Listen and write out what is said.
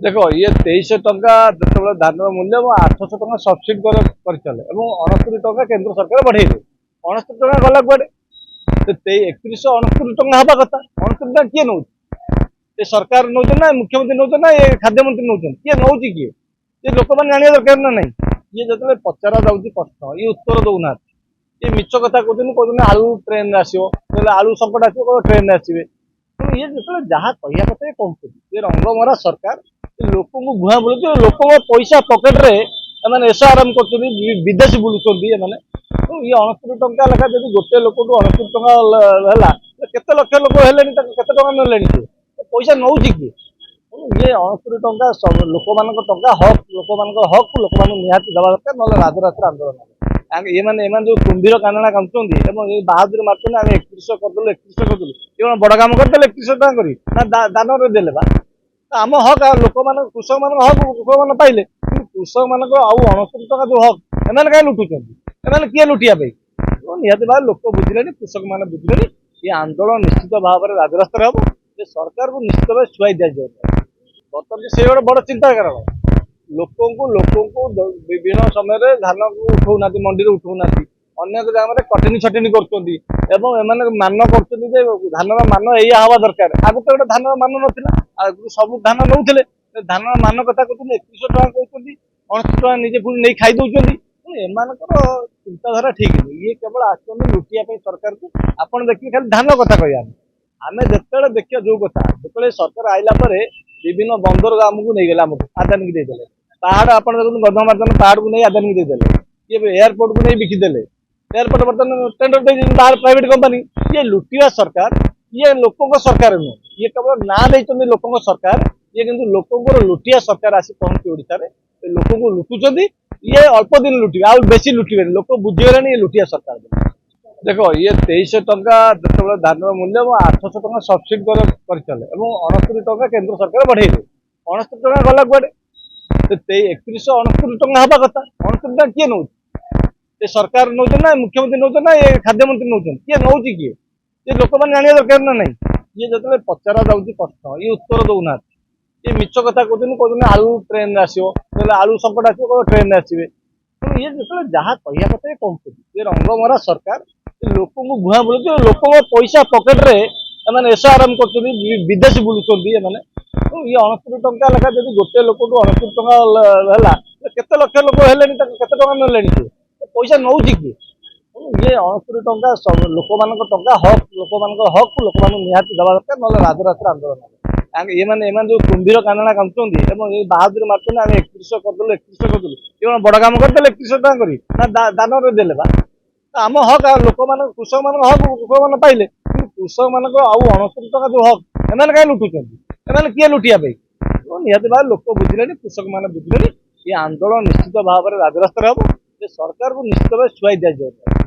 देख ये 2300 टका धान मूल्य 800 टका सब्सिडी करते 69 केंद्र सरकार बढ़े 69 टका गला कुआडे 3169 टका हवा कथा 69 टका किए नौ सरकार नौ ना मुख्यमंत्री नौ ना ये खाद्य मंत्री नौ किए नौ किए ये लोक मैंने जाना दरकार ना नहीं ये जो पचरा जाऊँगी प्रश्न ये उत्तर दौना ये मिछ कथा कहते आलू ट्रेन आसो आलू संकट आसो ट्रेन आसवे ये जो जहाँ कह कथा ये कहते ये रंगमरा सरकार लोक को भुआ बुलूँ लोक पैसा पकेट रे एस आराम कर विदेश बुलूँ ये 69 टका लेखा जब गोटे लोक 69 टका केते लक्ष लोक केते टका ने पैसा नौ किए ये 69 टका लोक मान टका हक लोक मान हक लोक मान निहाती देवा दरकार ना राजरास्ता आंदोलन ये मैंने जो कुंभीर काना कामुंट बाहादुर मार्च आम 3100 करदेलु 3100 करदेलु ये बड़ काम करदे 3100 टका कर दान देले बा आम हक लोक मान कृषक मान हक कृषक मान पाइले कृषक मान 69 टका जो हक एम कहीं लुटुच्च किए लुटिया निहती भाव लोक बुझे कृषक मैंने बुझे ये आंदोलन निश्चित भाव में राजरास्ता हम सरकार को निश्चित भाव छुआई दि जाए बर्तमान से गोटे बड़ चिंता कारण लोक विभिन्न समय धान को उठाऊना मंडी में उठाऊना अनेक जगह कटनी छटनी कर मान कर धान मान या हवा दरकार आगे तो गोटे धान मान ना सब धान नौले धान मान कथा कहते 3100 टका कहते 69 टका निजे पुणी नहीं खाई दौरान एम चिंताधारा ठीक नहीं ये केवल आसुन लुटिया सरकार को आपड़ देखिए खाली धान कथा कह आम जो देखिए जो कथा जो सरकार आइला विभिन्न बंदर आमको नहीं गला आदानी की देदेले पहाड़ आप देखते गंधमार्दन पहाड़ को नहीं आदानी की देदेले ये एयरपोर्ट को नहीं बिकिदेले एयरपोर्ट बर्तमान टेंडर दे प्राइवेट कंपनी ये लुटिया सरकार ये लोक सरकार नुह ये केवल ना देते लोक सरकार ये कि लोक लुटिया सरकार आसी पहुंची ओडिशा लोक को लुटुंट ये अल्प दिन लुटे आ बेसी लुटे लोक बुझीगले ये लुटिया सरकार देख ये 2300 टका धान मूल्य 800 टका सब्सिडी करते 69 टका केंद्र सरकार बढ़े 69 टका गला कुआडे 3169 टका हवा कथा 69 टका किए नौ सरकार नौ ना मुख्यमंत्री नौ ना ये खाद्य मंत्री नौ किए नौ किए ये लोक मैंने जाना दरकार ना नहीं ये जो पचरा जाऊँगी प्रश्न ये उत्तर दौना ये मिछ कथा कहते आलू ट्रेन आसो आलू संकट आसो ट्रेन आसवे ये जो जहाँ कह कथा ये कहते ये रंगमरा सरकार लोक को भुआ बुलूँ लोक पैसा पकेट रे एस आराम कर विदेश बुलूँ ये 69 टका लेखा जब गोटे लोक 69 टका केते लक्ष लोक केते टका ने पैसा नौ किए ये 69 टका लोक मान टका हक लोक मान हक लोक मान निहाती देवा दरकार ना राजरास्ता आंदोलन ये मैंने जो कुंभीर काना कामुंट बाहादुर मार्च आम 3100 करदेलु 3100 करदेलु ये बड़ काम करदे 3100 टका कर दान देले बा आम हक लोक मान कृषक मान हक कृषक मान पाइले कृषक मान 69 टका जो हक एम कहीं लुटुच्च किए लुटिया निहती भाव लोक बुझे कृषक मैंने बुझे ये आंदोलन निश्चित भाव में राजरास्ता हम सरकार को निश्चित भाव छुआई दि जाए।